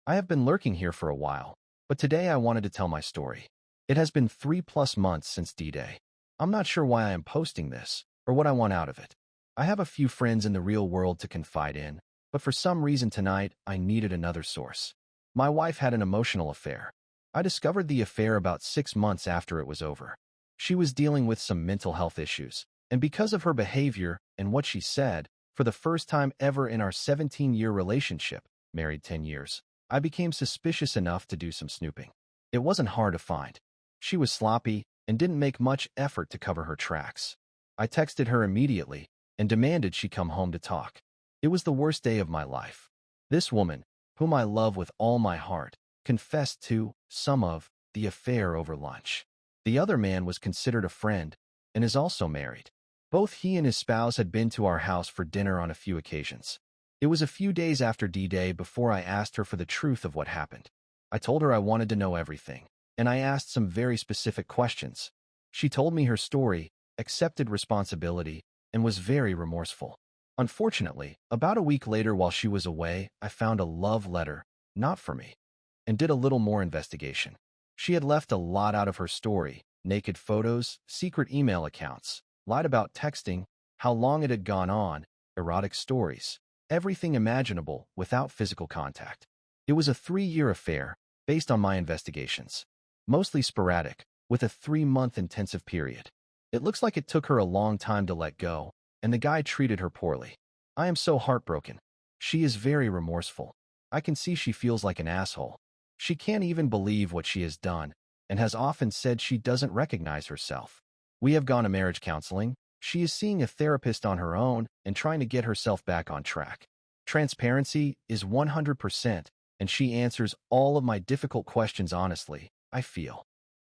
I have been lurking here for a while, but today I wanted to tell my story. It has been 3+ months since D-Day. I'm not sure why I am posting this, or what I want out of it. I have a few friends in the real world to confide in, but for some reason tonight, I needed another source. My wife had an emotional affair. I discovered the affair about 6 months after it was over. She was dealing with some mental health issues, and because of her behavior and what she said, for the first time ever in our 17-year relationship, married 10 years, I became suspicious enough to do some snooping. It wasn't hard to find. She was sloppy and didn't make much effort to cover her tracks. I texted her immediately and demanded she come home to talk. It was the worst day of my life. This woman, whom I love with all my heart, confessed to some of the affair over lunch. The other man was considered a friend and is also married. Both he and his spouse had been to our house for dinner on a few occasions. It was a few days after D-Day before I asked her for the truth of what happened. I told her I wanted to know everything, and I asked some very specific questions. She told me her story, accepted responsibility, and was very remorseful. Unfortunately, about a week later while she was away, I found a love letter, not for me, and did a little more investigation. She had left a lot out of her story: naked photos, secret email accounts, lied about texting, how long it had gone on, erotic stories, everything imaginable without physical contact. It was a 3-year affair, based on my investigations. Mostly sporadic, with a 3-month intensive period. It looks like it took her a long time to let go, and the guy treated her poorly. I am so heartbroken. She is very remorseful. I can see she feels like an asshole. She can't even believe what she has done, and has often said she doesn't recognize herself. We have gone to marriage counseling. She is seeing a therapist on her own and trying to get herself back on track. Transparency is 100%, and she answers all of my difficult questions honestly, I feel.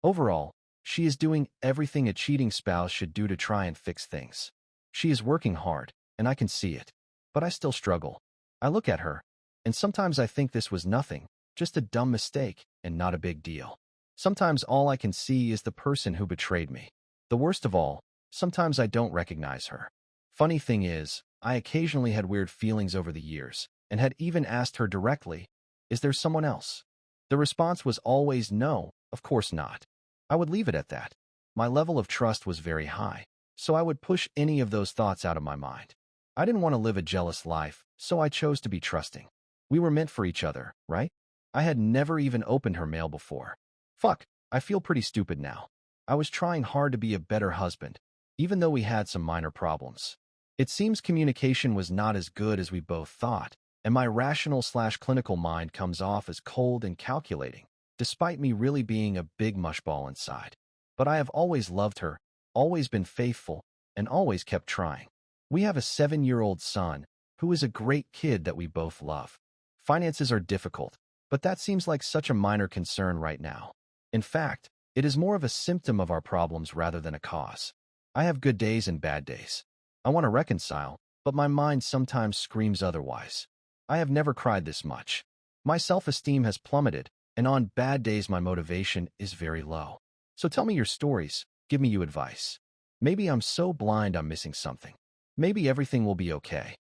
Overall, she is doing everything a cheating spouse should do to try and fix things. She is working hard, and I can see it. But I still struggle. I look at her, and sometimes I think this was nothing, just a dumb mistake, and not a big deal. Sometimes all I can see is the person who betrayed me. The worst of all, sometimes I don't recognize her. Funny thing is, I occasionally had weird feelings over the years, and had even asked her directly, "Is there someone else?" The response was always no, of course not. I would leave it at that. My level of trust was very high, so I would push any of those thoughts out of my mind. I didn't want to live a jealous life, so I chose to be trusting. We were meant for each other, right? I had never even opened her mail before. Fuck, I feel pretty stupid now. I was trying hard to be a better husband, even though we had some minor problems. It seems communication was not as good as we both thought, and my rational/clinical mind comes off as cold and calculating, despite me really being a big mushball inside. But I have always loved her, always been faithful, and always kept trying. We have a 7-year-old son, who is a great kid that we both love. Finances are difficult, but that seems like such a minor concern right now. In fact, it is more of a symptom of our problems rather than a cause. I have good days and bad days. I want to reconcile, but my mind sometimes screams otherwise. I have never cried this much. My self-esteem has plummeted, and on bad days my motivation is very low. So tell me your stories, give me your advice. Maybe I'm so blind I'm missing something. Maybe everything will be okay.